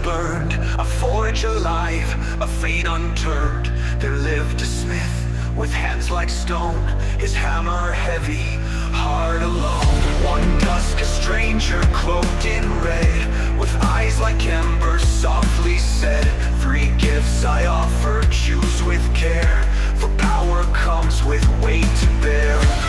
burned, a forge alive, a fate unturned. There lived a smith with hands like stone, his hammer heavy, heart alone. One dusk a stranger cloaked in red, with eyes like embers softly said, "Three gifts I offer, choose with care, for power comes with weight to bear."